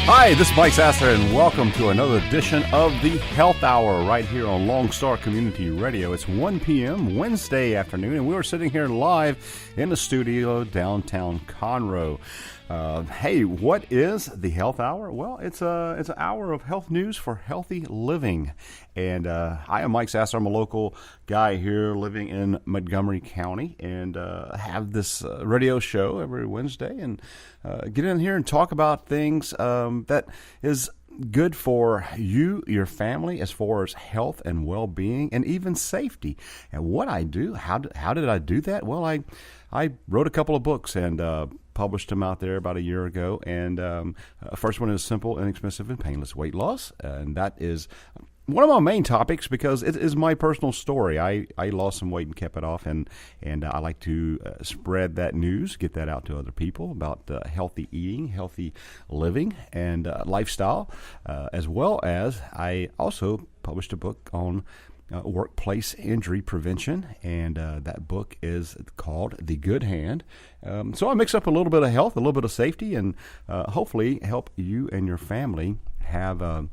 Hi, this is Mike Sasser, and welcome to another edition of the Health Hour right here on Lone Star Community Radio. It's 1 p.m. Wednesday afternoon, and we are sitting here live in the studio downtown Conroe. Hey, what is the Health Hour? Well, it's an hour of health news for healthy living. And I am Mike Sasser. I'm a local guy here living in Montgomery County, and have this radio show every Wednesday, and get in here and talk about things that is good for you, your family, as far as health and well-being, and even safety. And what I do, how did I do that? Well, I wrote a couple of books and published them out there about a year ago. And first one is Simple, Inexpensive, and Painless Weight Loss. And that is one of my main topics because it is my personal story. I lost some weight and kept it off, and I like to spread that news, get that out to other people about healthy eating, healthy living, and lifestyle, as well as I also published a book on workplace injury prevention, and that book is called The Good Hand. So I mix up a little bit of health, a little bit of safety, and hopefully help you and your family have a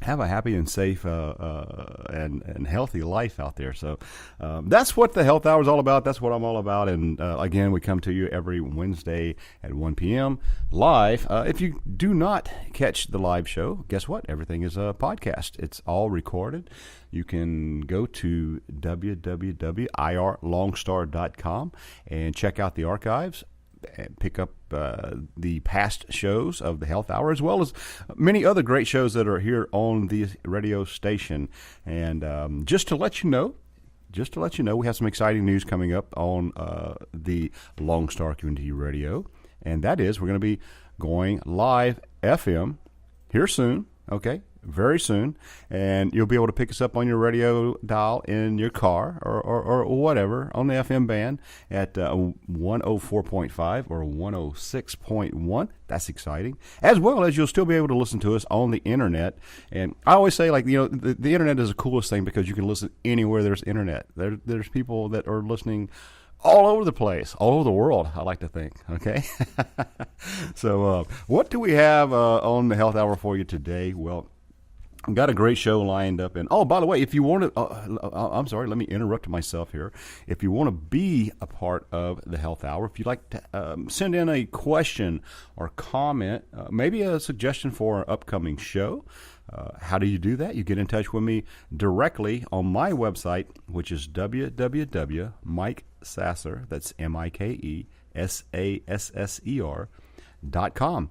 happy and safe and healthy life out there. So that's what the Health Hour is all about. That's what I'm all about. And again, we come to you every Wednesday at 1 p.m. live. If you do not catch the live show, guess what? Everything is a podcast. It's all recorded. You can go to www.irlongstar.com and check out the archives. Pick up the past shows of the Health Hour, as well as many other great shows that are here on the radio station. And just to let you know, we have some exciting news coming up on the Lone Star Community Radio, and that is we're going to be going live FM here soon. Okay. Very soon, and you'll be able to pick us up on your radio dial in your car or whatever on the FM band at 104.5 or 106.1. That's exciting. As well as you'll still be able to listen to us on the internet. And I always say, the internet is the coolest thing because you can listen anywhere there's internet. There's people that are listening all over the place, all over the world, I like to think, okay? So what do we have on the Health Hour for you today? Well, I've got a great show lined up. And, oh, by the way, if you want to, I'm sorry, let me interrupt myself here. If you want to be a part of the Health Hour, if you'd like to send in a question or comment, maybe a suggestion for an upcoming show, how do you do that? You get in touch with me directly on my website, which is www.mikesasser, that's MikeSasser.com.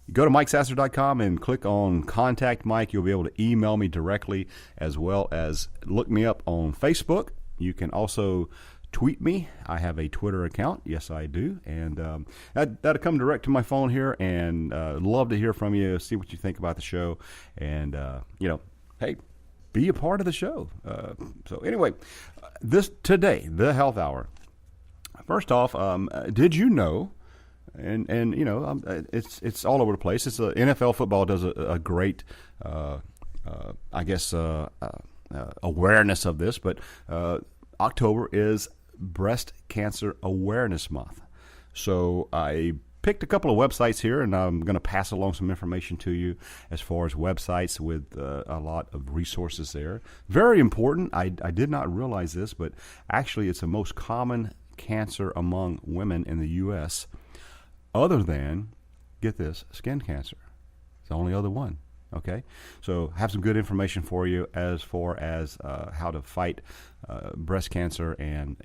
You go to MikeSasser.com and click on Contact Mike. You'll be able to email me directly, as well as look me up on Facebook. You can also tweet me. I have a Twitter account. Yes, I do. And that'll come direct to my phone here, and love to hear from you, see what you think about the show. And, hey, be a part of the show. So anyway, today, the Health Hour. First off, did you know, and it's all over the place. It's NFL football does a great, awareness of this. But October is Brest Cancer Awareness Month. So I picked a couple of websites here, and I'm going to pass along some information to you as far as websites with a lot of resources there. Very important. I did not realize this, but actually it's the most common cancer among women in the U.S., other than, get this, skin cancer. It's the only other one. Okay, so have some good information for you as far as how to fight breast cancer, and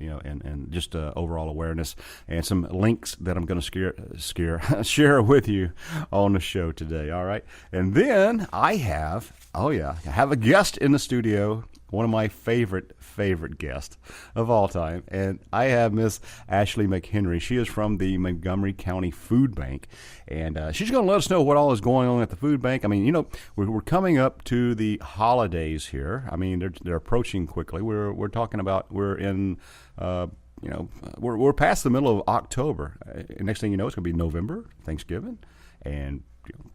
just overall awareness, and some links that I'm going to share with you on the show today. All right, and then I have a guest in the studio. One of my favorite guests of all time. And I have Miss Ashleigh McHenry. She is from the Montgomery County Food Bank. And she's going to let us know what all is going on at the food bank. I mean, we're coming up to the holidays here. I mean, they're approaching quickly. We're talking about, we're in, we're past the middle of October. Next thing you know, it's going to be November, Thanksgiving. And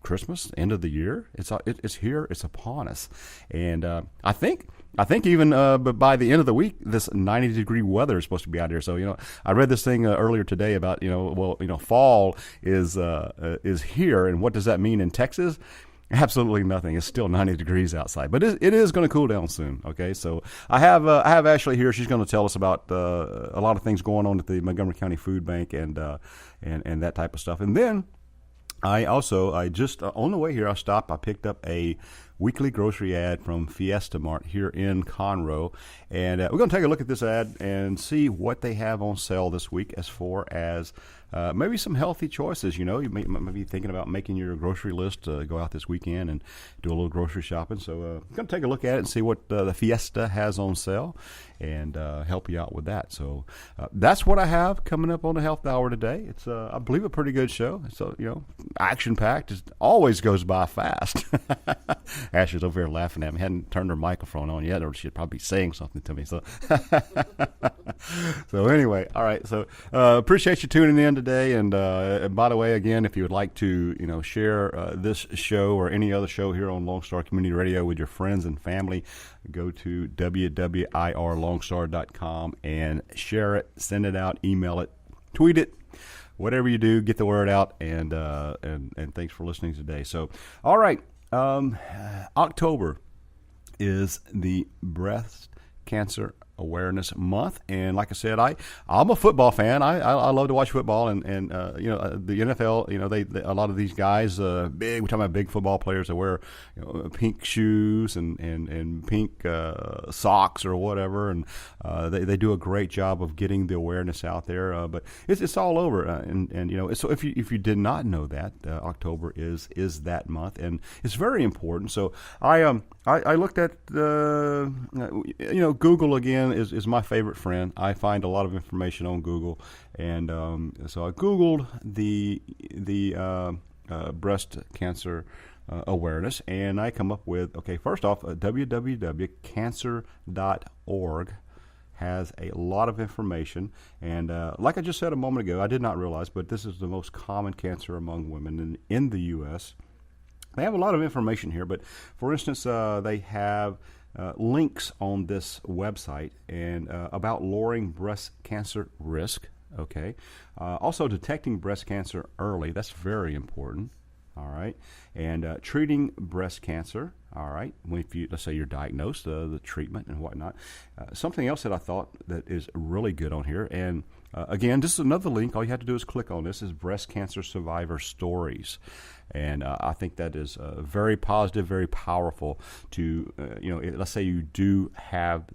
Christmas, end of the year. It's here. It's upon us, and I think even but by the end of the week, this 90-degree weather is supposed to be out here. So I read this thing earlier today about fall is here, and what does that mean in Texas? Absolutely nothing. It's still 90 degrees outside, but it is going to cool down soon. Okay, so I have Ashleigh here. She's going to tell us about a lot of things going on at the Montgomery County Food Bank and that type of stuff. And then I just on the way here, I picked up a weekly grocery ad from Fiesta Mart here in Conroe, and we're going to take a look at this ad and see what they have on sale this week as far as maybe some healthy choices. You may be thinking about making your grocery list, go out this weekend and do a little grocery shopping. So I'm going to take a look at it and see what the Fiesta has on sale and help you out with that. So that's what I have coming up on the Health Hour today. It's, I believe, a pretty good show. So, action-packed. It always goes by fast. Ashley's over here laughing at me. Hadn't turned her microphone on yet, or she'd probably be saying something to me. So, so anyway, all right. So appreciate you tuning in today. And by the way, again, if you would like to, share this show or any other show here on Lone Star Community Radio with your friends and family, go to www.irlongstar.com and share it, send it out, email it, tweet it. Whatever you do, get the word out, and thanks for listening today. So, all right, October is the Brest Cancer Awareness Month, and like I said, I'm a football fan. I love to watch football, and the NFL. They a lot of these guys, big. We're talking about big football players that wear pink shoes and pink socks or whatever, and they do a great job of getting the awareness out there. But it's all over, and so if you did not know that, October is that month, and it's very important. So I looked at Google again. Is my favorite friend. I find a lot of information on Google, and so I Googled the breast cancer awareness, and I come up with, first off, www.cancer.org has a lot of information, and like I just said a moment ago, I did not realize, but this is the most common cancer among women in the U.S. They have a lot of information here, but for instance, they have links on this website and about lowering breast cancer risk. Also detecting breast cancer early. That's very important. All right, and treating breast cancer. All right, let's say you're diagnosed, the treatment and whatnot. Something else that I thought that is really good on here, and again, this is another link. All you have to do is click on this. Is breast cancer survivor stories. And I think that is very positive, very powerful to, let's say you do have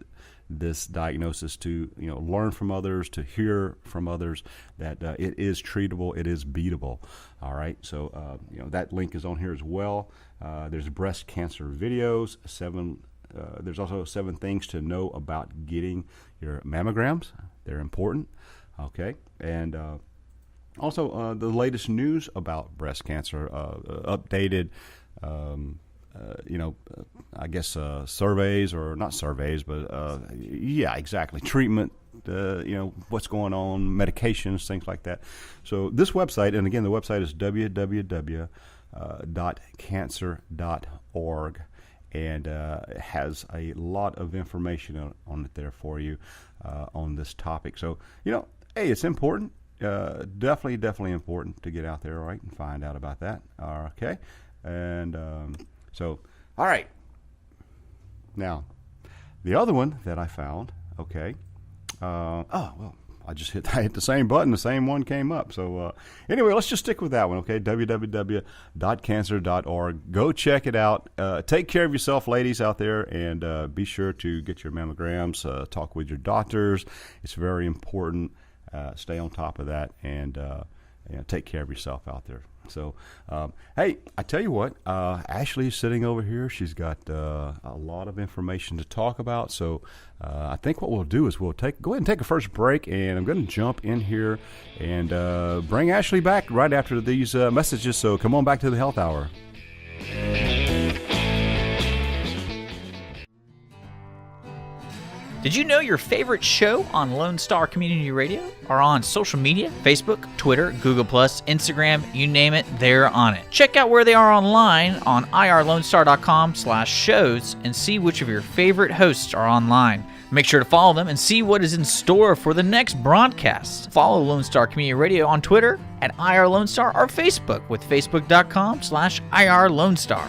this diagnosis, to, learn from others, to hear from others that it is treatable, it is beatable. All right. So, that link is on here as well. There's breast cancer videos, there's also 7 things to know about getting your mammograms. They're important. Okay. And, also, the latest news about breast cancer, updated, I guess surveys, or not surveys, but yeah, exactly, treatment, what's going on, medications, things like that. So this website, and again, the website is www.cancer.org, and it has a lot of information on it there for you on this topic. So, hey, it's important. Definitely important to get out there, all right, and find out about that. Okay, and so, all right. Now, the other one that I found, I hit the same button, the same one came up. So anyway, let's just stick with that one, okay? www.cancer.org. Go check it out. Take care of yourself, ladies out there, and be sure to get your mammograms. Talk with your doctors. It's very important. Stay on top of that, and take care of yourself out there. So, hey, I tell you what, Ashley's sitting over here. She's got a lot of information to talk about. So, I think what we'll do is go ahead and take a first break, and I'm going to jump in here and bring Ashleigh back right after these messages. So, come on back to the Health Hour. Did you know your favorite show on Lone Star Community Radio are on social media? Facebook, Twitter, Google+, Instagram, you name it, they're on it. Check out where they are online on irlonestar.com/shows and see which of your favorite hosts are online. Make sure to follow them and see what is in store for the next broadcast. Follow Lone Star Community Radio on Twitter at IR Lone Star or Facebook with facebook.com/IR Lone Star.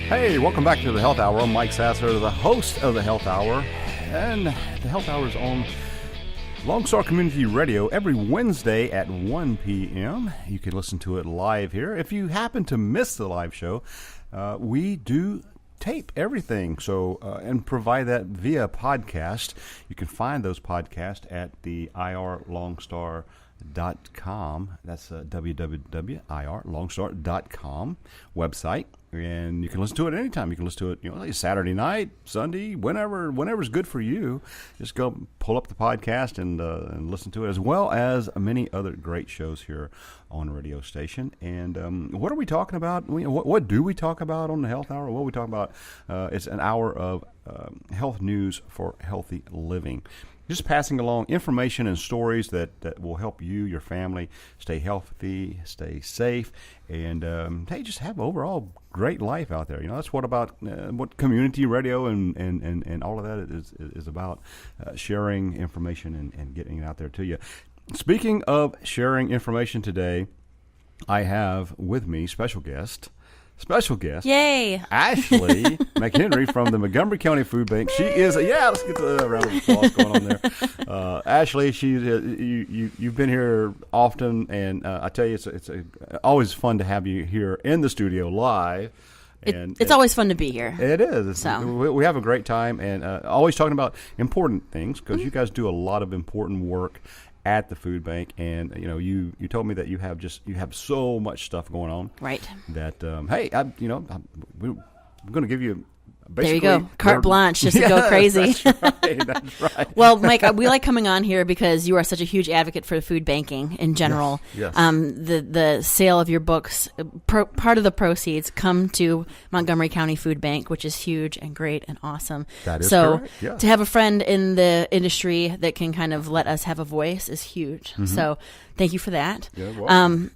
Hey, welcome back to the Health Hour. I'm Mike Sasser, the host of the Health Hour. And the Health Hour is on Lone Star Community Radio every Wednesday at 1 p.m. You can listen to it live here. If you happen to miss the live show, we do tape everything and provide that via podcast. You can find those podcasts at the irlonestar.com. That's www.irlonestar.com website. And you can listen to it anytime. You can listen to it, like Saturday night, Sunday, whenever's good for you. Just go pull up the podcast and listen to it, as well as many other great shows here on the radio station. And what are we talking about? What do we talk about on the Health Hour? What we talk about? It's an hour of health news for healthy living. Just passing along information and stories that will help you, your family, stay healthy, stay safe, and just have overall great life out there. That's what community radio and all of that is about, sharing information and getting it out there to you. Speaking of sharing information today, I have with me special guest, Yay! Ashleigh McHenry from the Montgomery County Food Bank. She is, let's get the round of applause going on there. Ashleigh, you've been here often, and I tell you, it's always fun to have you here in the studio live. It's always fun to be here. It is. We have a great time, and always talking about important things, because you guys do a lot of important work at the food bank, and you told me that you have so much stuff going on, right? That we're going to give you basically, there you go, carte blanche, just to go crazy. That's right. Well, Mike, we like coming on here because you are such a huge advocate for food banking in general. Yes. The sale of your books, part of the proceeds come to Montgomery County Food Bank, which is huge and great and awesome. That is correct. Yeah. To have a friend in the industry that can kind of let us have a voice is huge. Mm-hmm. So thank you for that.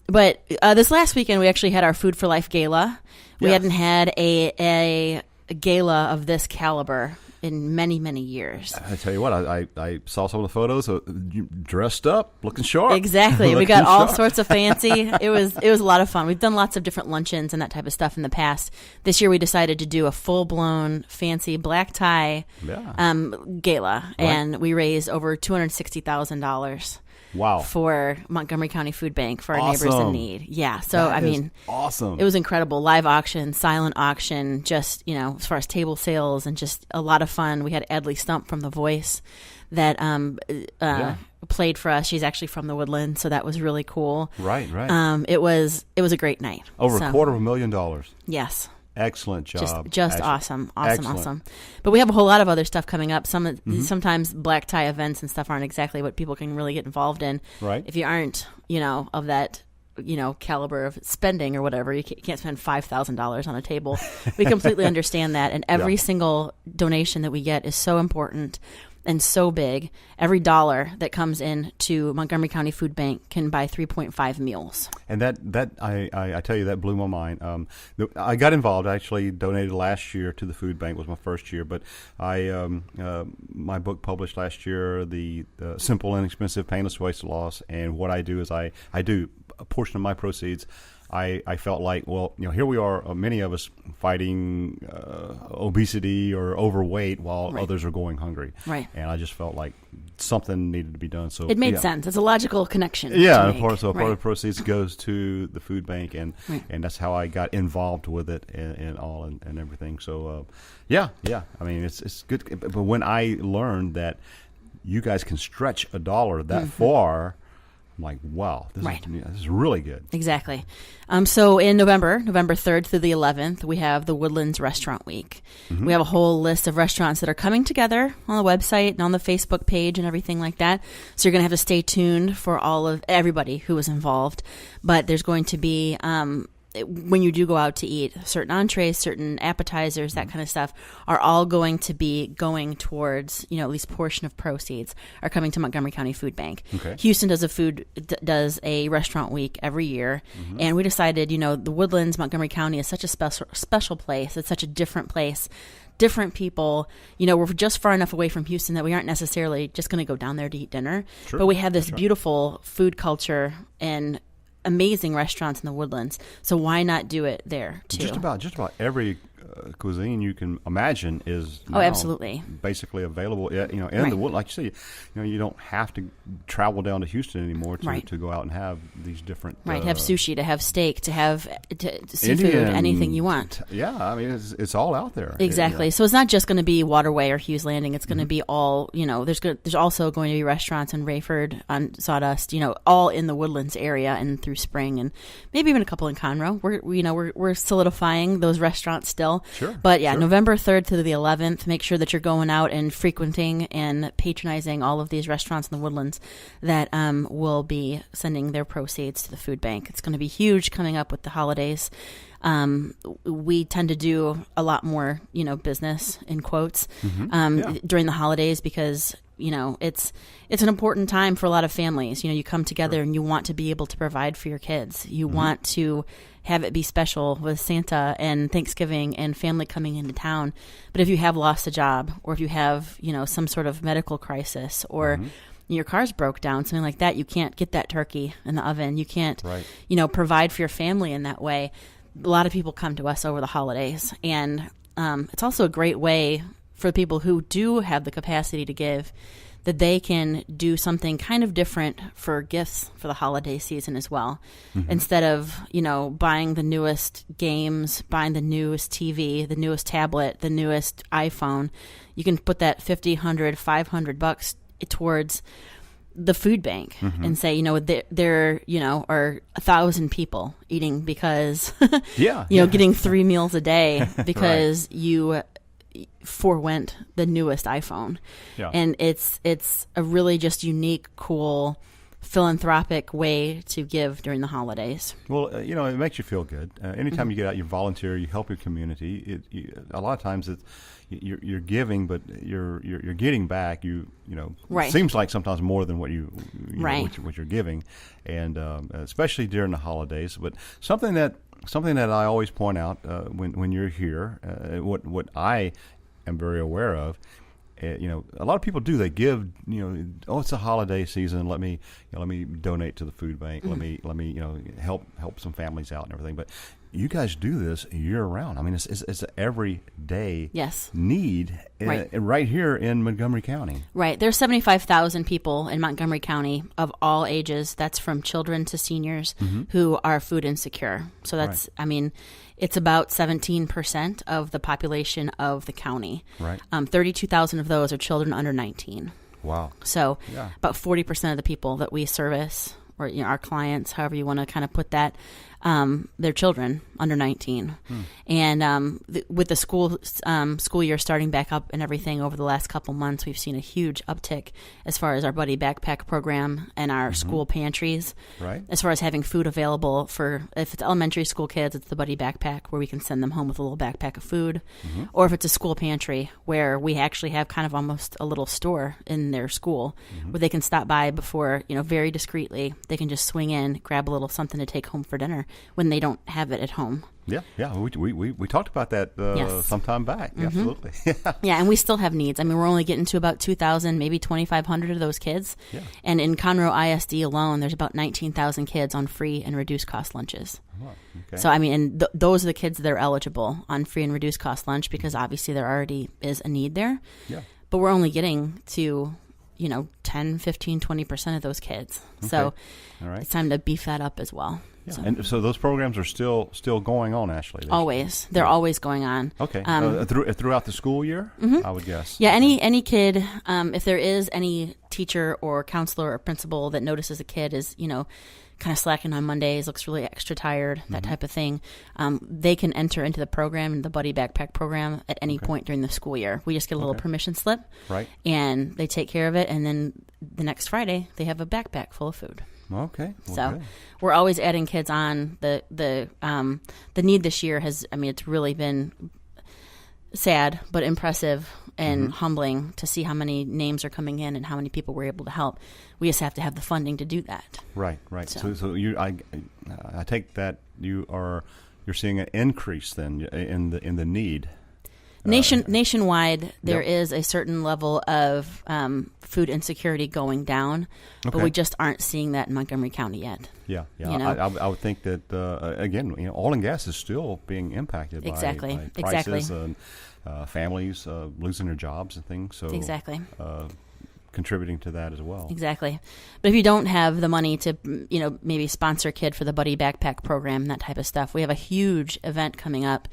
But this last weekend we actually had our Food for Life Gala. We hadn't had a gala of this caliber in many, many years. I tell you what, I saw some of the photos. You dressed up, looking sharp. Exactly. We got all sorts of fancy. It was a lot of fun. We've done lots of different luncheons and that type of stuff in the past. This year we decided to do a full-blown fancy black tie gala, and we raised over $260,000. Wow. For Montgomery County Food Bank, for our neighbors in need. Yeah. So, awesome. It was incredible. Live auction, silent auction, just, as far as table sales, and just a lot of fun. We had Adleigh Stump from The Voice that played for us. She's actually from the Woodland, so that was really cool. Right. It was a great night. Over $250,000. Yes. Excellent job. Just awesome. But we have a whole lot of other stuff coming up. Sometimes black tie events and stuff aren't exactly what people can really get involved in. Right. If you aren't, of that, caliber of spending or whatever, you can't spend $5,000 on a table. We completely understand that, and every single donation that we get is so important and so big. Every dollar that comes in to Montgomery County Food Bank can buy 3.5 meals. And that I tell you, that blew my mind. I got involved. I actually donated last year to the food bank. It was my first year, but my book published last year, the Simple and Inexpensive Painless Weight Loss. And what I do is I do a portion of my proceeds. I felt like, here we are, many of us fighting obesity or overweight while others are going hungry. Right. And I just felt like something needed to be done. So it made sense. It's a logical connection. Yeah, and part of the proceeds goes to the food bank, and that's how I got involved with it and all and everything. So, I mean, it's good. But when I learned that you guys can stretch a dollar that far, I'm like, wow, this Right. is really good. Exactly. So in November 3rd through the 11th, we have the Woodlands Restaurant Week. Mm-hmm. We have a whole list of restaurants that are coming together on the website and on the Facebook page and everything like that. So you're going to have to stay tuned for all of everybody who was involved. But there's going to be, when you do go out to eat, certain entrees, certain appetizers, that kind of stuff are all going to be going towards, at least portion of proceeds are coming to Montgomery County Food Bank. Okay. Houston does a restaurant week every year. And we decided, the Woodlands, Montgomery County is such a special place. It's such a different place. Different people, we're just far enough away from Houston that we aren't necessarily just going to go down there to eat dinner. Sure. But we have this beautiful food culture and amazing restaurants in the Woodlands. So why not do it there too? Just about every cuisine you can imagine is now absolutely basically available. In Right. the wood, like you say, you don't have to travel down to Houston anymore to go out and have these different to have sushi, to have steak, to have seafood, Indian, anything you want. I mean it's all out there. Exactly. So it's not just going to be Waterway or Hughes Landing. It's going to be all. There's also going to be restaurants in Rayford, on Sawdust. All in the Woodlands area and through Spring, and maybe even a couple in Conroe. We're solidifying those restaurants still. Sure. But yeah, sure. November 3rd to the 11th, make sure that you're going out and frequenting and patronizing all of these restaurants in the Woodlands that will be sending their proceeds to the food bank. It's going to be huge coming up with the holidays. We tend to do a lot more, business in quotes during the holidays because it's an important time for a lot of families. You come together and you want to be able to provide for your kids. You want to have it be special with Santa and Thanksgiving and family coming into town. But if you have lost a job, or if you have, some sort of medical crisis, or your car's broke down, something like that, you can't get that turkey in the oven. You can't, provide for your family in that way. A lot of people come to us over the holidays, and it's also a great way for people who do have the capacity to give, that they can do something kind of different for gifts for the holiday season as well. Instead of, buying the newest games, buying the newest TV, the newest tablet, the newest iPhone, you can put that $50, $100, $500 towards the food bank and say, there are 1,000 people eating because, getting 3 meals a day because you forewent the newest iPhone. And it's a really just unique, cool, philanthropic way to give during the holidays. Well, it makes you feel good. Anytime you get out, you volunteer, you help your community. A lot of times you're giving, but you're getting back. It seems like sometimes more than what what you're giving, and especially during the holidays. But something that I always point out when you're here, what I am very aware of. A lot of people do. They give. It's a holiday season. Let me donate to the food bank. Let me help some families out and everything. But you guys do this year round. I mean, it's an everyday need right here in Montgomery County. Right. There's 75,000 people in Montgomery County of all ages. That's from children to seniors who are food insecure. So that's, it's about 17% of the population of the county. Right. 32,000 of those are children under 19. Wow. So about 40% of the people that we service, or our clients, however you want to kind of put that, they're children under 19. And with the school year starting back up and everything over the last couple months, we've seen a huge uptick as far as our Buddy Backpack program and our school pantries. Right. As far as having food available for, if it's elementary school kids, it's the Buddy Backpack where we can send them home with a little backpack of food. Or if it's a school pantry where we actually have kind of almost a little store in their school where they can stop by before, very discreetly, they can just swing in, grab a little something to take home for dinner when they don't have it at home. Yeah. We talked about that some time back. Absolutely. Yeah, and we still have needs. I mean, we're only getting to about 2,000, maybe 2,500 of those kids. Yeah. And in Conroe ISD alone, there's about 19,000 kids on free and reduced cost lunches. Oh, okay. So, and those are the kids that are eligible on free and reduced cost lunch because obviously there already is a need there. Yeah. But we're only getting to 10, 15, 20% of those kids. Okay. So it's time to beef that up as well. Yeah. So. And so those programs are still going on, Ashleigh? Always. They're always going on. Okay. Throughout the school year, I would guess. Yeah, any kid, if there is any teacher or counselor or principal that notices a kid is, kind of slacking on Mondays, looks really extra tired, that type of thing, they can enter into the program, the Buddy Backpack program, at any point during the school year. We just get a little permission slip, right? And they take care of it, and then the next Friday they have a backpack full of food. Okay. So we're always adding kids on. The need this year has, it's really been sad but impressive and humbling to see how many names are coming in and how many people we're able to help. We just have to have the funding to do that. Right. So I take that you're seeing an increase then in the need. Nationwide, there is a certain level of food insecurity going down, but we just aren't seeing that in Montgomery County yet. Yeah. I would think that again, oil and gas is still being impacted by prices and families losing their jobs and things. So contributing to that as well. Exactly. But if you don't have the money to, maybe sponsor a kid for the Buddy Backpack program, that type of stuff, we have a huge event coming up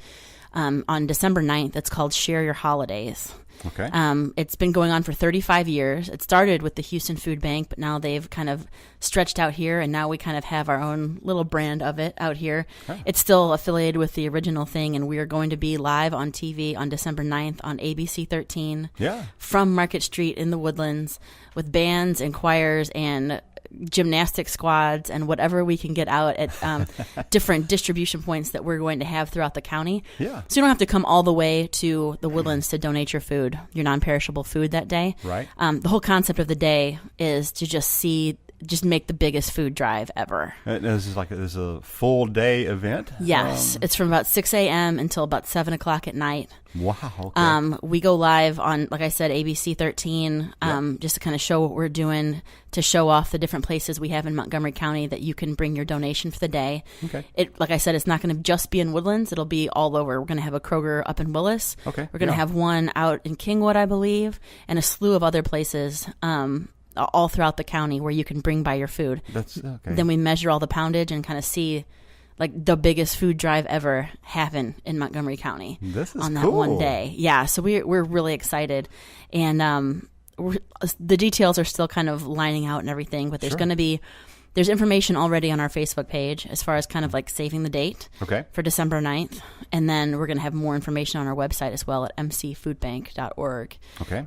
on December 9th. It's called Share Your Holidays. Okay. It's been going on for 35 years. It started with the Houston Food Bank, but now they've kind of stretched out here, and now we kind of have our own little brand of it out here. Okay. It's still affiliated with the original thing, and we are going to be live on TV on December 9th on ABC 13 from Market Street in the Woodlands with bands and choirs and gymnastic squads and whatever we can get out at different distribution points that we're going to have throughout the county. Yeah. So you don't have to come all the way to the Woodlands to donate your food, your non-perishable food that day. Right. The whole concept of the day is to just make the biggest food drive ever. This is a full day event? Yes. It's from about 6 a.m. until about 7 o'clock at night. Wow. Okay. We go live on, like I said, ABC 13, just to kind of show what we're doing, to show off the different places we have in Montgomery County that you can bring your donation for the day. Okay. Like I said, it's not going to just be in Woodlands. It'll be all over. We're going to have a Kroger up in Willis. Okay. We're going to have one out in Kingwood, I believe, and a slew of other places all throughout the county where you can bring by your food. That's okay. Then we measure all the poundage and kind of see like the biggest food drive ever happen in Montgomery County. This is on that cool. one day. Yeah, so we're really excited, and the details are still kind of lining out and everything. But there's information already on our Facebook page as far as kind of like saving the date for December 9th. And then we're going to have more information on our website as well at mcfoodbank.org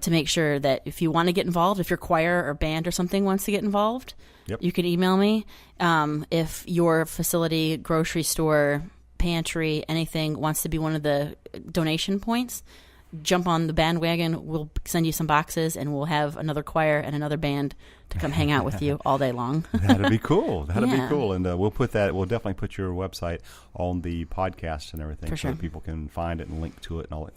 to make sure that if you want to get involved, if your choir or band or something wants to get involved, you can email me. If your facility, grocery store, pantry, anything wants to be one of the donation points, jump on the bandwagon. We'll send you some boxes, and we'll have another choir and another band to come hang out with you all day long. That'd be cool. That'd be cool. And we'll definitely put your website on the podcast and everything so that people can find it and link to it and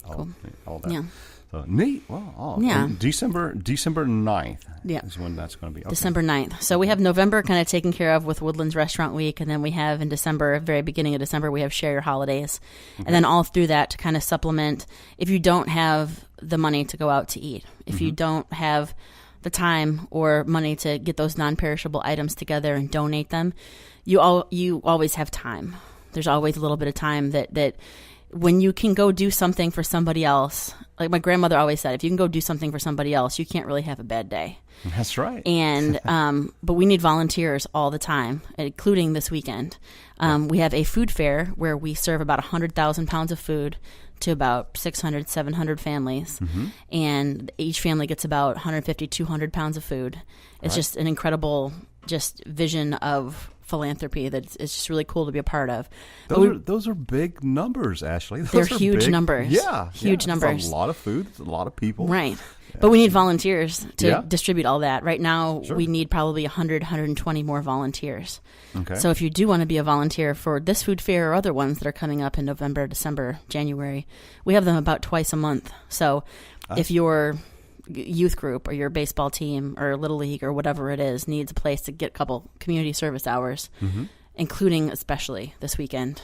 all that. Yeah. So neat. Well, December 9th is when that's going to be. Okay. December 9th. So we have November kind of taken care of with Woodlands Restaurant Week, and then we have in December, very beginning of December, we have Share Your Holidays. And then all through that to kind of supplement, if you don't have the money to go out to eat, if you don't have the time or money to get those non-perishable items together and donate them, you always have time. There's always a little bit of time that when you can go do something for somebody else, like my grandmother always said, if you can go do something for somebody else, you can't really have a bad day. That's right. And but we need volunteers all the time, including this weekend. We have a food fair where we serve about 100,000 pounds of food to about 600, 700 families. And each family gets about 150, 200 pounds of food. It's just an incredible vision of philanthropy that it's just really cool to be a part of. Those are big numbers, Ashleigh. They're huge numbers. Yeah. Huge numbers. It's a lot of food. It's a lot of people. Right. But we need volunteers to distribute all that. Right now, we need probably 100, 120 more volunteers. Okay. So if you do want to be a volunteer for this food fair or other ones that are coming up in November, December, January, we have them about twice a month. So if your youth group or your baseball team or Little League or whatever it is needs a place to get a couple community service hours, including especially this weekend,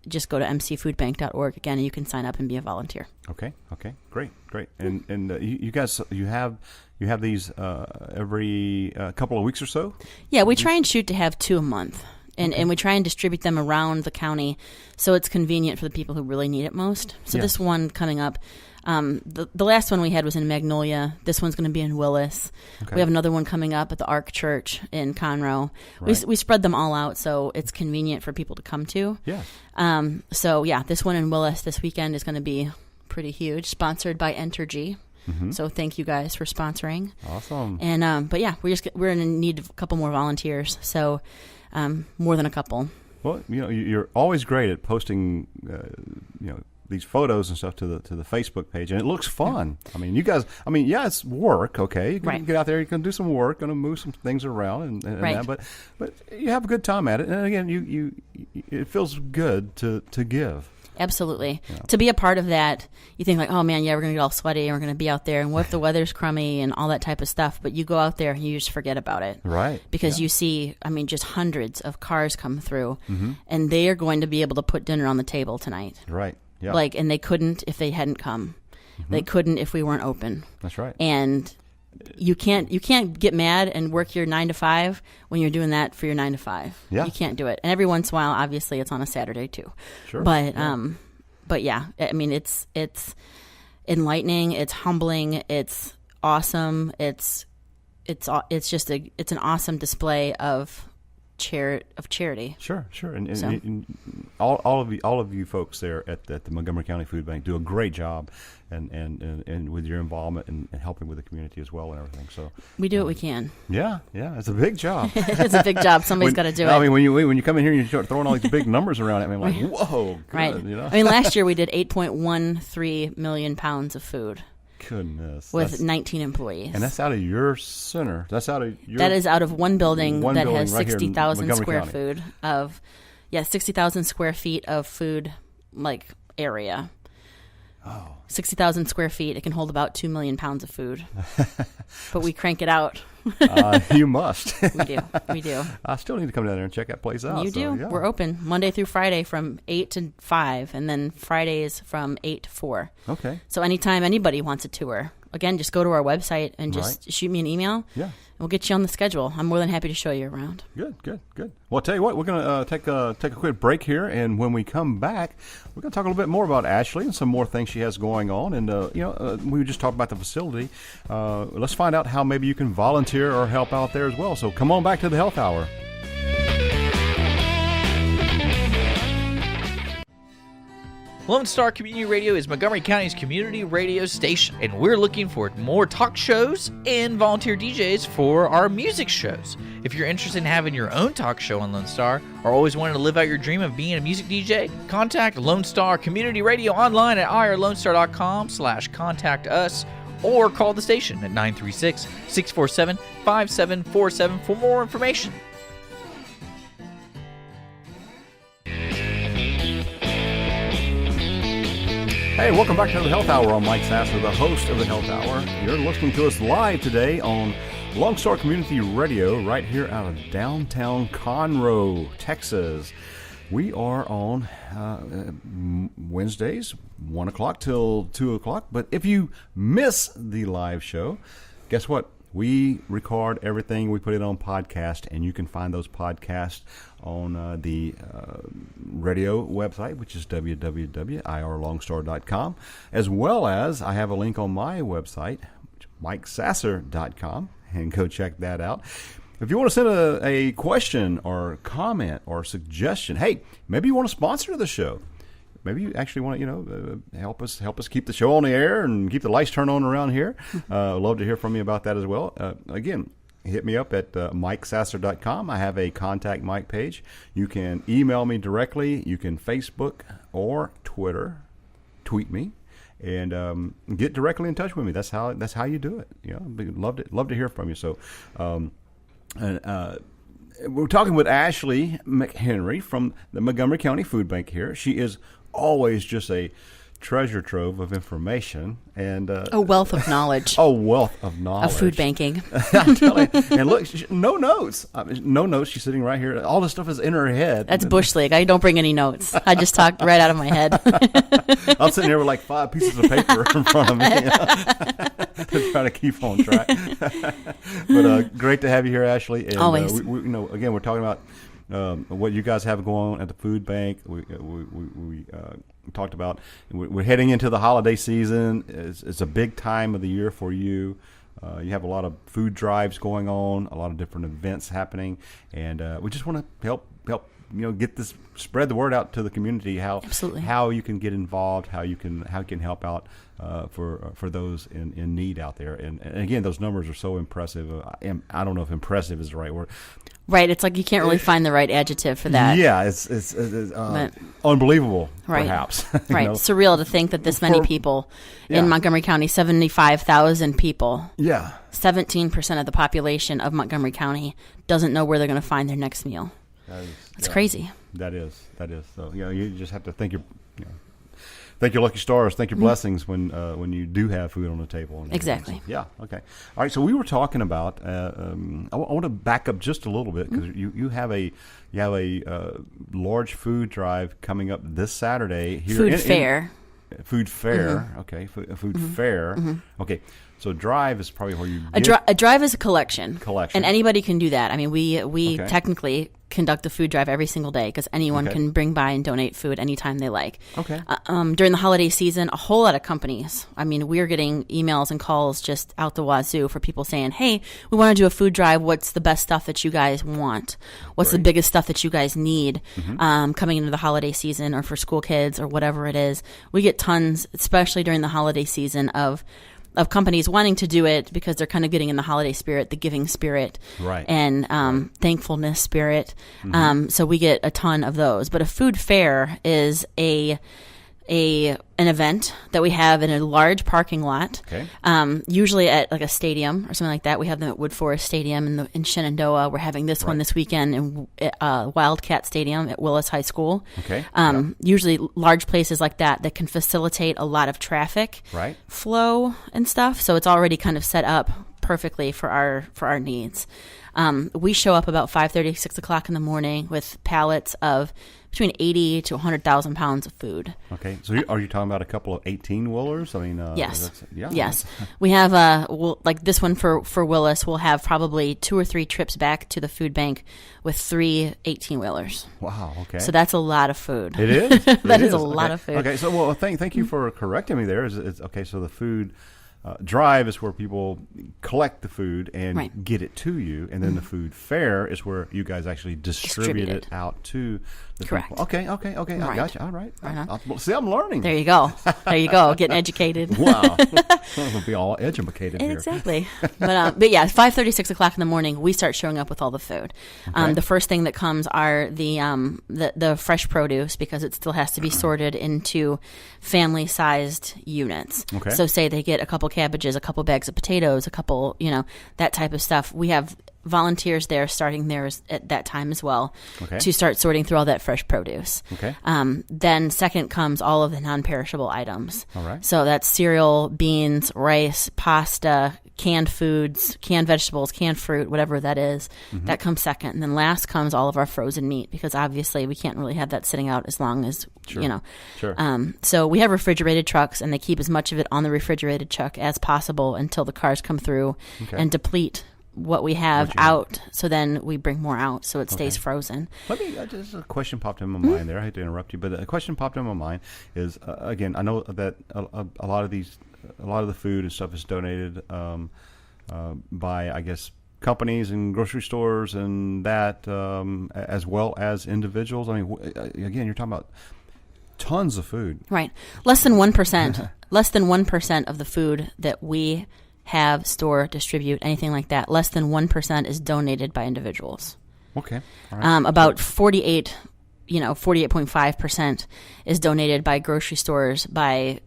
just go to mcfoodbank.org again, and you can sign up and be a volunteer. Okay. Great. And you guys, you have these every couple of weeks or so? Yeah, we try and shoot to have 2 a month. And we try and distribute them around the county so it's convenient for the people who really need it most. So this one coming up, The last one we had was in Magnolia. This one's going to be in Willis. Okay. We have another one coming up at the Ark Church in Conroe. Right. We spread them all out so it's convenient for people to come to. Yes. So yeah, this one in Willis this weekend is going to be pretty huge, sponsored by Entergy. Mm-hmm. So thank you guys for sponsoring. Awesome. And but yeah, we're in need of a couple more volunteers. So more than a couple. Well, you're always great at posting, these photos and stuff to the Facebook page, and it looks fun. I mean, you guys. I mean, yeah, it's work. Okay, you can get out there, you can do some work, going to move some things around, and right. that, but you have a good time at it. And again, it feels good to give. Absolutely. Yeah. To be a part of that, you think like, oh man, yeah, we're going to get all sweaty and we're going to be out there. And what if the weather's crummy and all that type of stuff? But you go out there and you just forget about it. Right. Because you see, just hundreds of cars come through and they are going to be able to put dinner on the table tonight. Right. Yeah. And they couldn't if they hadn't come. They couldn't if we weren't open. That's right. And you can't get mad and work your 9 to 5 when you're doing that for your 9 to 5. Yeah. You can't do it. And every once in a while, obviously, it's on a Saturday too. Sure. But yeah, I mean, it's enlightening. It's humbling. It's awesome. It's just it's an awesome display of charity. Sure. And all of you folks there at the Montgomery County Food Bank do a great job, and with your involvement and helping with the community as well and everything. So we do what we can. Yeah, it's a big job. It's a big job. Somebody's got to do it. I mean, when you come in here and you start throwing all these big numbers around at me, I'm like, whoa, good, right? I mean, last year we did 8.13 million pounds of food. Goodness. With 19 employees. And that's out of your center. That is out of one building that has right 60,000 square County. food of 60,000 square feet of food area. Oh. 60,000 square feet. It can hold about 2 million pounds of food. But we crank it out. You must. We do. I still need to come down there and check that place out. You do. Yeah. We're open Monday through Friday from 8 to 5, and then Fridays from 8 to 4. Okay. So anytime anybody wants a tour, again, just go to our website and just shoot me an email. Yeah. And we'll get you on the schedule. I'm more than happy to show you around. Good. Well, I'll tell you what, we're going to take a quick break here, and when we come back, we're going to talk a little bit more about Ashleigh and some more things she has going on. And, we just talked about the facility. Let's find out how maybe you can volunteer or help out there as well. So come on back to the Health Hour. Lone Star Community Radio is Montgomery County's community radio station, and we're looking for more talk shows and volunteer DJs for our music shows. If you're interested in having your own talk show on Lone Star, or always wanted to live out your dream of being a music DJ, contact Lone Star Community Radio online at irlonestar.com/contact us, or call the station at 936-647-5747 for more information. Hey, welcome back to the Health Hour. I'm Mike Sasser, the host of the Health Hour. You're listening to us live today on Lone Star Community Radio right here out of downtown Conroe, Texas. We are on Wednesdays, 1 o'clock till 2 o'clock. But if you miss the live show, guess what? We record everything. We put it on podcast, and you can find those podcasts on the radio website, which is www.irlongstar.com, as well as I have a link on my website, MikeSasser.com, and go check that out. If you want to send a question or comment or suggestion, hey, maybe you want to sponsor the show. Maybe you actually want to, help us keep the show on the air and keep the lights turned on around here. Love to hear from you about that as well. Again, hit me up at MikeSasser.com. I have a Contact Mike page. You can email me directly. You can Facebook or tweet me, and get directly in touch with me. That's how you do it. Love to hear from you. So, we're talking with Ashleigh McHenry from the Montgomery County Food Bank here. She is always just a treasure trove of information and a wealth of knowledge. Of food banking. I'm telling you. And look, no notes. No notes. She's sitting right here. All this stuff is in her head. That's Bush League. I don't bring any notes. I just talk right out of my head. I'm sitting here with like 5 pieces of paper in front of me, to try to keep on track. But great to have you here, Ashleigh. And, always. Again, we're talking about what you guys have going on at the food bank. We talked about. We're heading into the holiday season. It's a big time of the year for you. You have a lot of food drives going on, a lot of different events happening, and we just want to help get this, spread the word out to the community how you can get involved, how you can help out for those in need out there. And again, those numbers are so impressive. I don't know if impressive is the right word. Right, it's like you can't really find the right adjective for that. Yeah, it's unbelievable, right. Perhaps. Right, surreal to think that this many people in Montgomery County, 75,000 people. Yeah, 17% of the population of Montgomery County doesn't know where they're going to find their next meal. That's crazy. That is. So you just have to thank your lucky stars, thank your blessings when you do have food on the table. Exactly. So, yeah. Okay. All right. So we were talking about. I want to back up just a little bit because you have a large food drive coming up this Saturday here. Food fair. Food fair. Okay. Food fair. Okay. So drive is probably where you a drive is a collection, and anybody can do that. I mean, we technically conduct a food drive every single day because anyone can bring by and donate food anytime they like. Okay. During the holiday season, a whole lot of companies. I mean, we're getting emails and calls just out the wazoo for people saying, "Hey, we want to do a food drive. What's the best stuff that you guys want? What's the biggest stuff that you guys need coming into the holiday season or for school kids or whatever it is?" We get tons, especially during the holiday season, of companies wanting to do it because they're kind of getting in the holiday spirit, the giving spirit, right, and thankfulness spirit. So we get a ton of those. But a food fair is an event that we have in a large parking lot, usually at like a stadium or something like that. We have them at Wood Forest Stadium in Shenandoah. We're having this one this weekend in Wildcat Stadium at Willis High School. Usually large places like that can facilitate a lot of traffic flow and stuff. So it's already kind of set up perfectly for our needs. We show up about 5:30, 6 o'clock in the morning with pallets of between 80 to 100,000 pounds of food. Okay. So are you talking about a couple of 18-wheelers? I mean, yes. Yes. We have, like this one for Willis, we'll have probably 2 or 3 trips back to the food bank with 3 18-wheelers. Wow. Okay. So that's a lot of food. It is? That is a lot of food. Okay. So, thank you for correcting me there. Okay. So the food drive is where people collect the food and get it to you, and then the food fair is where you guys actually distribute it out to the people. Okay. I got you. All right. See, I'm learning. There you go. Getting educated. Wow. We'll be all educated here. Exactly. But yeah, 5:30, 6 o'clock in the morning, we start showing up with all the food. The first thing that comes are the fresh produce, because it still has to be sorted into family-sized units. Okay. So say they get a couple cabbages, a couple bags of potatoes, a couple, that type of stuff. We have volunteers there starting theirs at that time as well to start sorting through all that fresh produce. Okay. Then second comes all of the non-perishable items. All right. So that's cereal, beans, rice, pasta, canned foods, canned vegetables, canned fruit, whatever that is. That comes second. And then last comes all of our frozen meat, because obviously we can't really have that sitting out as long as, Sure. So we have refrigerated trucks, and they keep as much of it on the refrigerated truck as possible until the cars come through and deplete what we have out. So then we bring more out so it stays frozen. Let me just a question popped in my mind there. I hate to interrupt you, but a question popped in my mind is again, I know that a lot of the food and stuff is donated by, I guess, companies and grocery stores and that as well as individuals. I mean, again, you're talking about tons of food. Right. Less than 1%. Less than 1% of the food that we have, store, distribute, anything like that, less than 1% is donated by individuals. Okay. All right. About 48.5% is donated by grocery stores, by,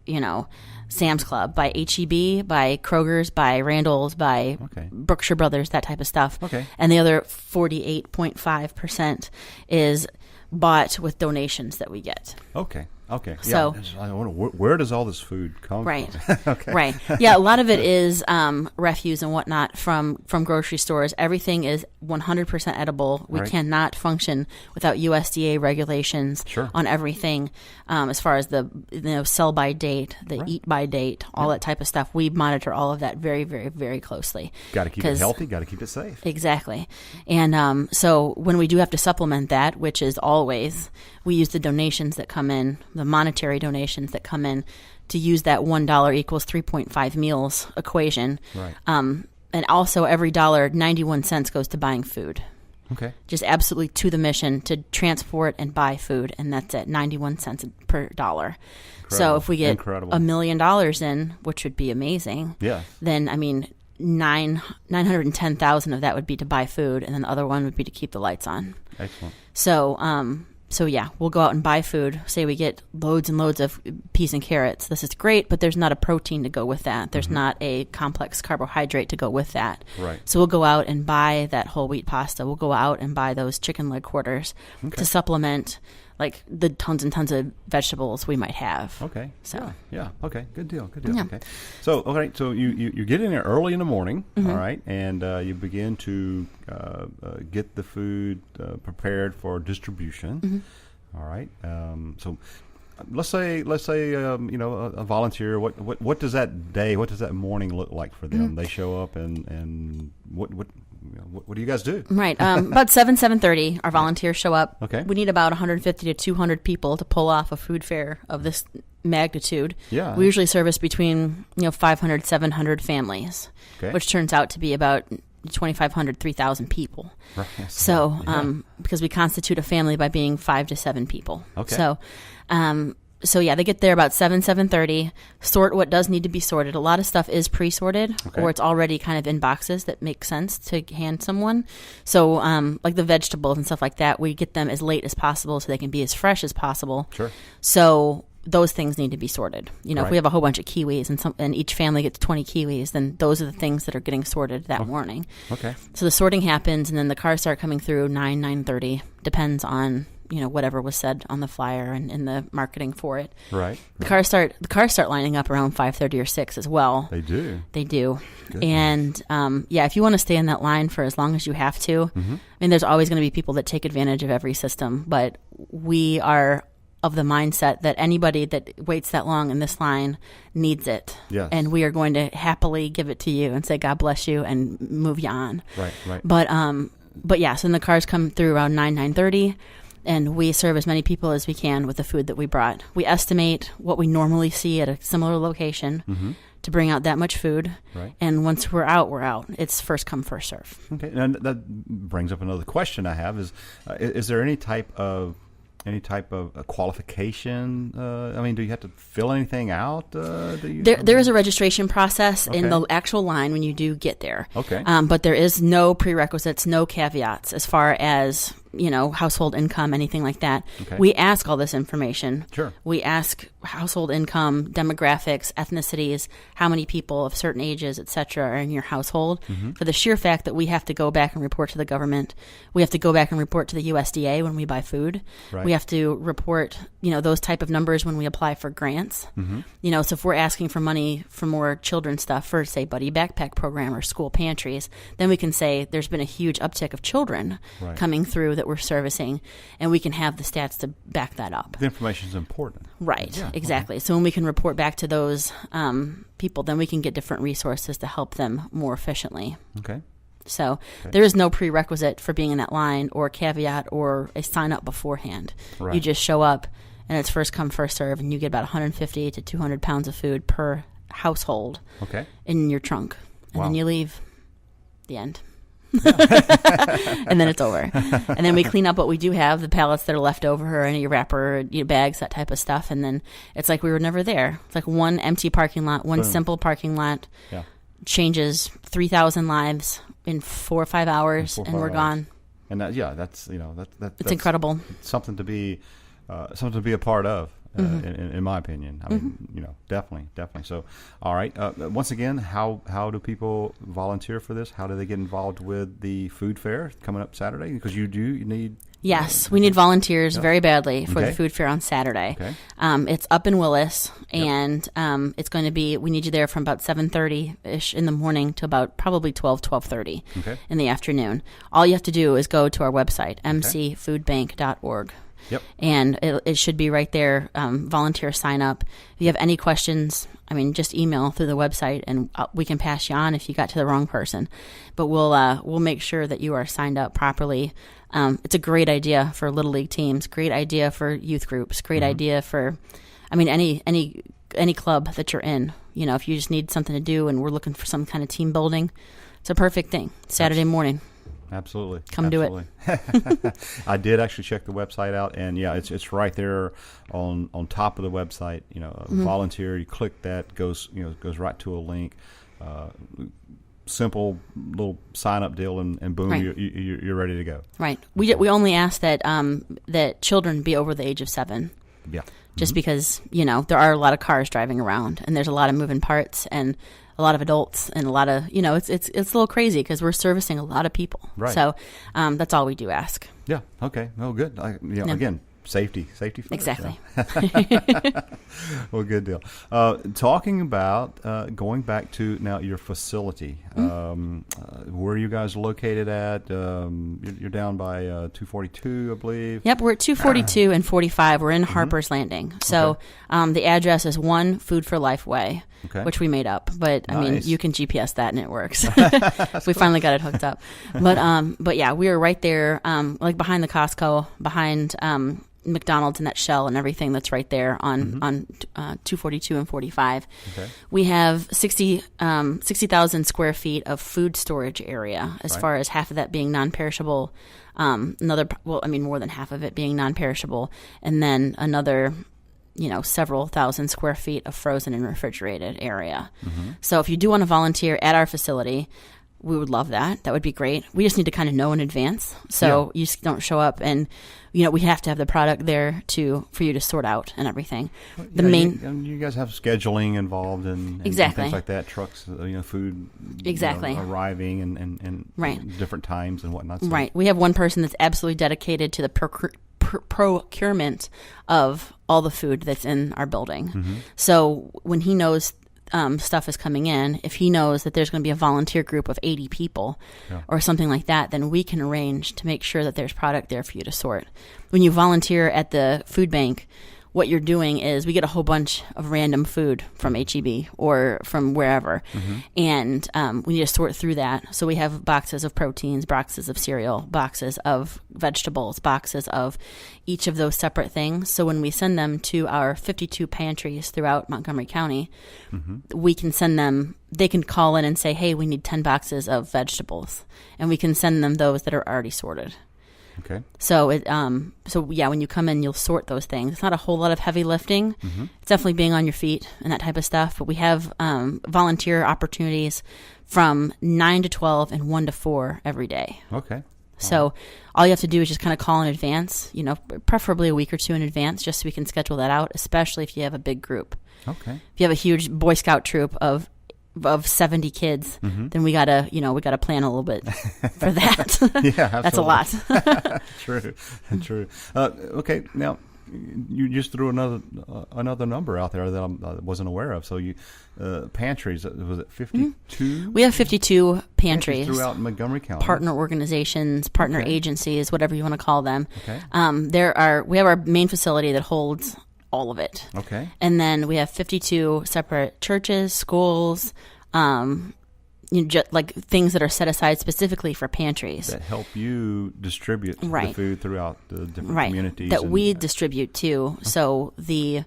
Sam's Club, by H-E-B, by Kroger's, by Randall's, by Brookshire Brothers, that type of stuff. Okay. And the other 48.5% is bought with donations that we get. Okay. Okay. So, yeah. I wonder, where does all this food come right. from? Okay. Right. Yeah, a lot of it is refuse and whatnot from grocery stores. Everything is 100% edible. We Right. cannot function without USDA regulations Sure. on everything, as far as the sell by date, the Right. eat by date, all that type of stuff. We monitor all of that very, very, very closely. Got to keep it healthy. Got to keep it safe. Exactly. And so when we do have to supplement that, which is always, we use the donations that come in, the monetary donations that come in, to use that $1 equals 3.5 meals equation. Right. And also every dollar, 91 cents goes to buying food. Okay. Just absolutely to the mission to transport and buy food, and that's at 91 cents per dollar. So if we get $1 million in, which would be amazing, Yeah. then, I mean, 910,000 of that would be to buy food, and then the other one would be to keep the lights on. Excellent. So yeah, we'll go out and buy food. Say we get loads and loads of peas and carrots. This is great, but there's not a protein to go with that. There's not a complex carbohydrate to go with that. Right. So we'll go out and buy that whole wheat pasta. We'll go out and buy those chicken leg quarters to supplement like the tons and tons of vegetables we might have. Okay. So yeah. Okay. Good deal. Yeah. Okay. So So you get in there early in the morning. All right, and you begin to get the food prepared for distribution. All right. So let's say a volunteer. What does that day? What does that morning look like for them? They show up and what do you guys do? Right. About 7:30, our volunteers show up. Okay. We need about 150 to 200 people to pull off a food fair of this magnitude. Yeah. We usually service between 500, 700 families, Okay. which turns out to be about 2,500, 3,000 people. Right. Yes. So, Yeah. because we constitute a family by being 5 to 7 people. Okay. So yeah, they get there about 7:30, sort what does need to be sorted. A lot of stuff is pre-sorted, Okay. or it's already kind of in boxes that make sense to hand someone. So like the vegetables and stuff like that, we get them as late as possible so they can be as fresh as possible. Sure. So those things need to be sorted. If we Right. have a whole bunch of kiwis and each family gets 20 kiwis, then those are the things that are getting sorted that morning. Okay. So the sorting happens, and then the cars start coming through 9:30, depends on whatever was said on the flyer and in the marketing for it. Right. The cars start lining up around 5:30 or 6 as well. They do. They do. Goodness. And if you want to stay in that line for as long as you have to, I mean, there's always going to be people that take advantage of every system, but we are of the mindset that anybody that waits that long in this line needs it. Yes. And we are going to happily give it to you and say, God bless you, and move you on. Right. But yeah, so then the cars come through around 9:30, and we serve as many people as we can with the food that we brought. We estimate what we normally see at a similar location to bring out that much food. Right. And once we're out, we're out. It's first come, first serve. Okay. And that brings up another question I have: is there any type of qualification? I mean, do you have to fill anything out? There is a registration process in the actual line when you do get there. Okay. But there is no prerequisites, no caveats as far as household income, anything like that. Okay. We ask all this information. Sure. We ask household income, demographics, ethnicities, how many people of certain ages, et cetera, are in your household, for the sheer fact that we have to go back and report to the government. We have to go back and report to the USDA when we buy food. Right. We have to report, those type of numbers when we apply for grants. So if we're asking for money for more children's stuff for, say, Buddy Backpack Program or school pantries, then we can say there's been a huge uptick of children Right. coming through that we're servicing, and we can have the stats to back that up. The information is important. Right, Yeah, exactly. So when we can report back to those people, then we can get different resources to help them more efficiently. Okay. So there is no prerequisite for being in that line or caveat or a sign up beforehand. Right. You just show up, and it's first come, first serve, and you get about 150 to 200 pounds of food per household Okay. in your trunk. And Wow. then you leave. The end. And then it's over. And then we clean up what we do have, the pallets that are left over, or any wrapper, bags, that type of stuff. And then it's like we were never there. It's like one empty parking lot, one Boom. simple parking lot, Yeah. changes 3,000 lives in 4 or 5 hours, and we're gone. And that's It's incredible. something to be a part of. In my opinion, I mean, definitely. So, all right. Once again, how do people volunteer for this? How do they get involved with the food fair coming up Saturday? Because you need Yes, we need volunteers very badly for the food fair on Saturday. Okay. It's up in Willis, and it's going to be, we need you there from about 7:30-ish in the morning to about probably 12:30 in the afternoon. All you have to do is go to our website, mcfoodbank.org. Yep. And it should be right there, volunteer sign up. If you have any questions, just email through the website, and we can pass you on if you got to the wrong person. But we'll make sure that you are signed up properly. It's a great idea for Little League teams, great idea for youth groups, great idea for, any club that you're in. If you just need something to do and we're looking for some kind of team building, it's a perfect thing. Saturday morning. Absolutely. Come do it. I did actually check the website out, and it's right there on top of the website. Volunteer. You click that, goes right to a link. Simple little sign up deal, and boom, you're ready to go. Right. We only ask that that children be over the age of 7. Yeah. Just because there are a lot of cars driving around, and there's a lot of moving parts, and a lot of adults, and a lot of it's a little crazy because we're servicing a lot of people. Right. So that's all we do ask. Yeah. Okay. Oh, good. Again, safety first. Exactly. Yeah. Well, good deal. Talking about going back to now your facility, where are you guys located at? You're down by 242, I believe. Yep, we're at 242 and 45. We're in Harper's Landing. So the address is 1 Food for Life Way, which we made up. But Nice. you can GPS that and it works. We finally got it hooked up. But yeah, we are right there, like behind the Costco, behind McDonald's and that Shell and everything that's right there on 242 and 45. Okay. We have 60,000 square feet of food storage area, as far as half of that being non-perishable, more than half of it being non-perishable, and then another several thousand square feet of frozen and refrigerated area. So if you do want to volunteer at our facility, we would love that. That would be great. We just need to kind of know in advance. So you just don't show up and, we have to have the product there for you to sort out and everything. You guys have scheduling involved and things like that, trucks, food arriving and different times and whatnot. So. Right. We have one person that's absolutely dedicated to the procurement of all the food that's in our building. So when he knows stuff is coming in, if he knows that there's going to be a volunteer group of 80 people or something like that, then we can arrange to make sure that there's product there for you to sort. When you volunteer at the food bank, what you're doing is we get a whole bunch of random food from H-E-B or from wherever, and we need to sort through that. So we have boxes of proteins, boxes of cereal, boxes of vegetables, boxes of each of those separate things. So when we send them to our 52 pantries throughout Montgomery County, we can send them, they can call in and say, hey, we need 10 boxes of vegetables, and we can send them those that are already sorted. Okay. So when you come in, you'll sort those things. It's not a whole lot of heavy lifting. It's definitely being on your feet and that type of stuff. But we have volunteer opportunities from 9 to 12 and 1 to 4 every day. Okay. So all you have to do is just kind of call in advance, preferably a week or two in advance, just so we can schedule that out, especially if you have a big group. Okay. If you have a huge Boy Scout troop of 70 kids, then we gotta plan a little bit for that. Yeah, absolutely. That's a lot. True. Okay, now you just threw another number out there that I wasn't aware of. So you pantries, was it 52? We have 52 pantries throughout Montgomery County. Partner organizations, partner agencies, whatever you want to call them. Okay. We have our main facility that holds all of it. Okay. And then we have 52 separate churches, schools, like things that are set aside specifically for pantries. That help you distribute the food throughout the different communities. That we distribute too. So the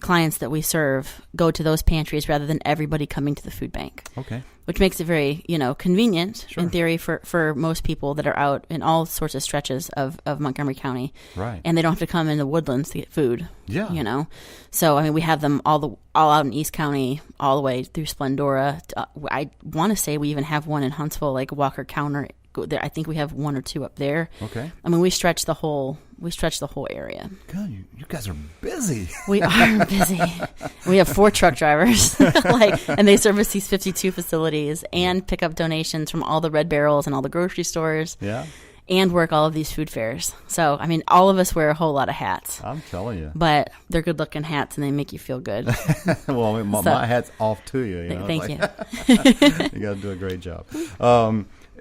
clients that we serve go to those pantries rather than everybody coming to the food bank. Okay. Which makes it very, convenient in theory for most people that are out in all sorts of stretches of Montgomery County. Right. And they don't have to come in the woodlands to get food. Yeah. So, we have them all out in East County, all the way through Splendora. I want to say we even have one in Huntsville, like Walker County. I think we have 1 or 2 up there. Okay. We stretch the whole area. God, you guys are busy. We are busy. We have 4 truck drivers, and they service these 52 facilities and pick up donations from all the Red Barrels and all the grocery stores. Yeah. and work all of these food fairs. So, I mean, all of us wear a whole lot of hats. I'm telling you. But they're good-looking hats, and they make you feel good. Well, I mean, my hat's off to you. Thank you. You got to do a great job.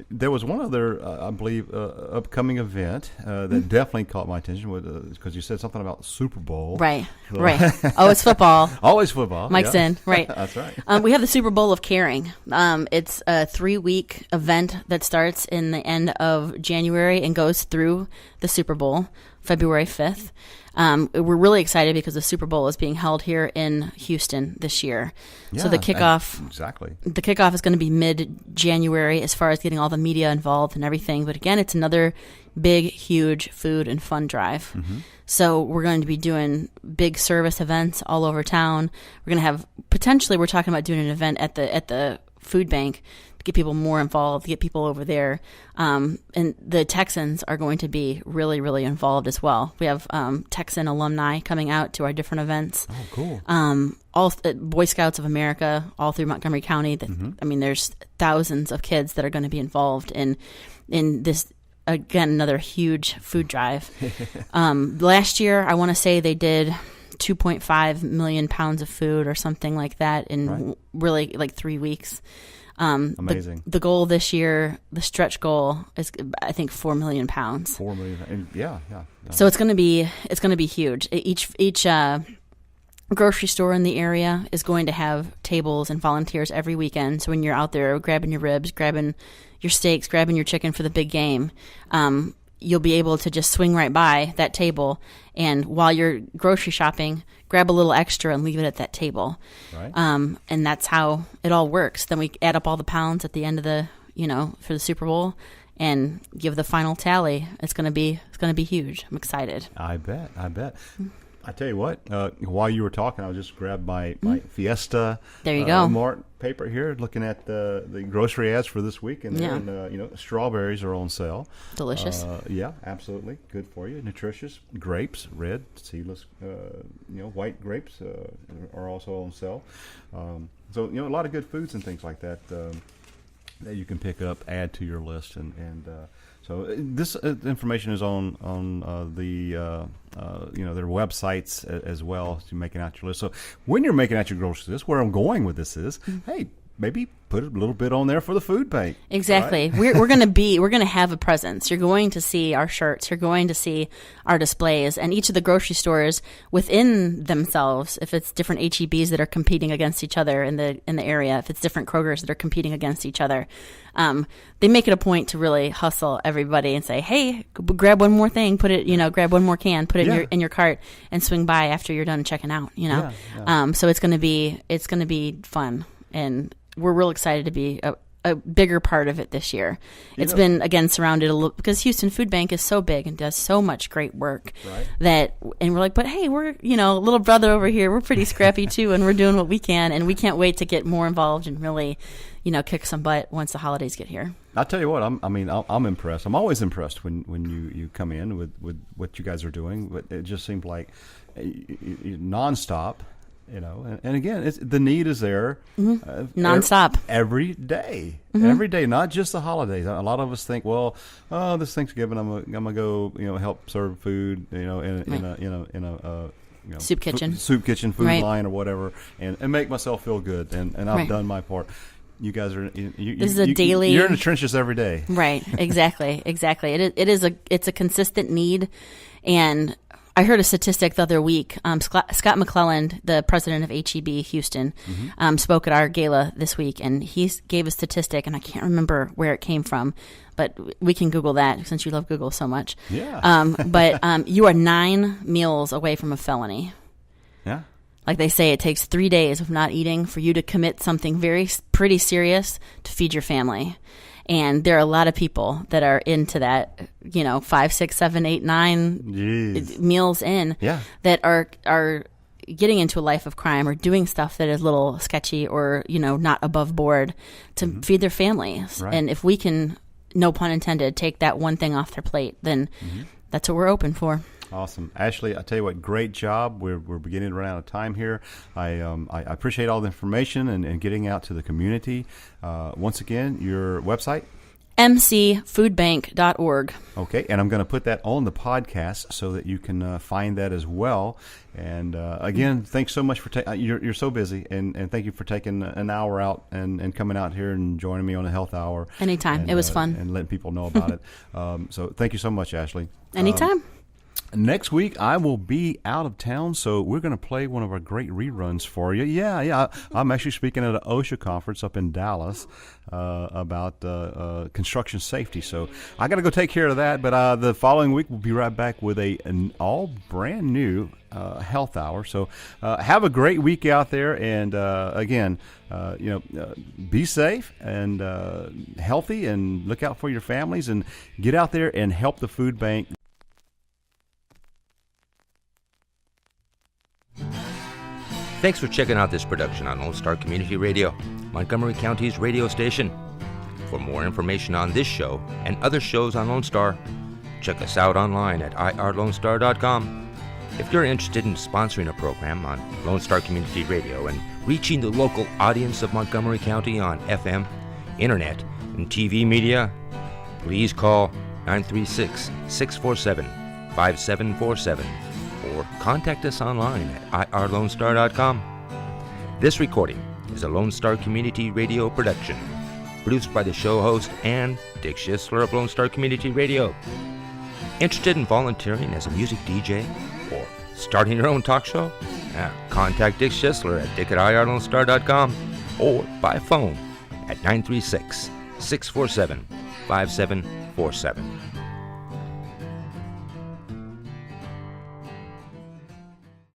There was one other, I believe, upcoming event that definitely caught my attention because you said something about the Super Bowl. Right. Oh, it's football. Always football. Mike's in. Right. That's right. We have the Super Bowl of Caring. It's a 3-week event that starts in the end of January and goes through the Super Bowl, February 5th. We're really excited because the Super Bowl is being held here in Houston this year. Yeah, so the kickoff, the kickoff is going to be mid-January as far as getting all the media involved and everything. But again, it's another big, huge food and fun drive. Mm-hmm. So we're going to be doing big service events all over town. We're going to have potentially we're talking about doing an event at the food bank to get people more involved, to get people over there. And the Texans are going to be really, really involved as well. We have Texan alumni coming out to our different events. Oh, cool. All Boy Scouts of America, all through Montgomery County. I mean, there's thousands of kids that are going to be involved in this, again, another huge food drive. Last year, I want to say they did 2.5 million pounds of food or something like that in really like 3 weeks. Amazing. The goal this year, the stretch goal is, I think, 4 million pounds. 4 million, and yeah. So it's going to be huge. Each grocery store in the area is going to have tables and volunteers every weekend. So when you're out there grabbing your ribs, grabbing your steaks, grabbing your chicken for the big game, you'll be able to just swing right by that table, and while you're grocery shopping, grab a little extra and leave it at that table. Right. And that's how it all works. Then we add up all the pounds at the end of for the Super Bowl and give the final tally. It's going to be huge. I'm excited. I bet. I tell you what, while you were talking, I just grabbed my Fiesta there you go. Mart paper here, looking at the grocery ads for this week, and strawberries are on sale. Delicious. Yeah, absolutely, good for you. Nutritious. Grapes, red, seedless, white grapes are also on sale. So a lot of good foods and things like that that you can pick up, add to your list, and so this information is on their websites as well. So you're making out your list. So when you're making out your grocery list, where I'm going with this is, hey, maybe put a little bit on there for the food bank. Exactly. Right? We're going to have a presence. You're going to see our shirts. You're going to see our displays, and each of the grocery stores within themselves. If it's different HEBs that are competing against each other in the area, if it's different Krogers that are competing against each other, they make it a point to really hustle everybody and say, "Hey, grab one more thing. Put it, grab one more can. Put it in your cart and swing by after you're done checking out." So it's going to be fun, and we're real excited to be a bigger part of it this year. It's been, again, surrounded a little because Houston Food Bank is so big and does so much great work and we're like, but hey, we're, little brother over here. We're pretty scrappy too, and we're doing what we can, and we can't wait to get more involved and really, kick some butt once the holidays get here. I'll tell you what, I'm impressed. I'm always impressed when you come in with what you guys are doing, but it just seems like nonstop. And again, the need is there, nonstop, every day, not just the holidays. A lot of us think, well, this Thanksgiving, I'm gonna go, help serve food, in a soup kitchen, food line or whatever, and make myself feel good, and I've done my part. You guys are. This is a daily. You're in the trenches every day, right? Exactly. It's a consistent need, and I heard a statistic the other week. Scott McClelland, the president of HEB Houston, spoke at our gala this week, and he gave a statistic, and I can't remember where it came from, but we can Google that since you love Google so much. Yeah. But you are 9 meals away from a felony. Yeah. Like they say, it takes 3 days of not eating for you to commit something pretty serious to feed your family. And there are a lot of people that are into that, 5, 6, 7, 8, 9 meals in that are getting into a life of crime or doing stuff that is a little sketchy or, not above board to feed their families. Right. And if we can, no pun intended, take that one thing off their plate, then that's what we're open for. Awesome. Ashleigh, I tell you what, great job. We're beginning to run out of time here. I appreciate all the information and getting out to the community. Once again, your website? mcfoodbank.org. Okay, and I'm going to put that on the podcast so that you can find that as well. And again, thanks so much for you're so busy, and thank you for taking an hour out and coming out here and joining me on the Health Hour. Anytime. And, it was fun. And letting people know about it. So thank you so much, Ashleigh. Anytime. Next week, I will be out of town, so we're going to play one of our great reruns for you. Yeah. I'm actually speaking at an OSHA conference up in Dallas about construction safety. So I got to go take care of that. But the following week, we'll be right back with an all brand new health hour. So have a great week out there. And again, be safe and healthy, and look out for your families, and get out there and help the food bank. Thanks for checking out this production on Lone Star Community Radio, Montgomery County's radio station. For more information on this show and other shows on Lone Star, check us out online at irlonestar.com. If you're interested in sponsoring a program on Lone Star Community Radio and reaching the local audience of Montgomery County on FM, internet, and TV media, please call 936-647-5747 or contact us online at irlonestar.com. This recording is a Lone Star Community Radio production, produced by the show host and Dick Schisler of Lone Star Community Radio. Interested in volunteering as a music DJ or starting your own talk show? Contact Dick Schisler at dick@irlonestar.com or by phone at 936-647-5747.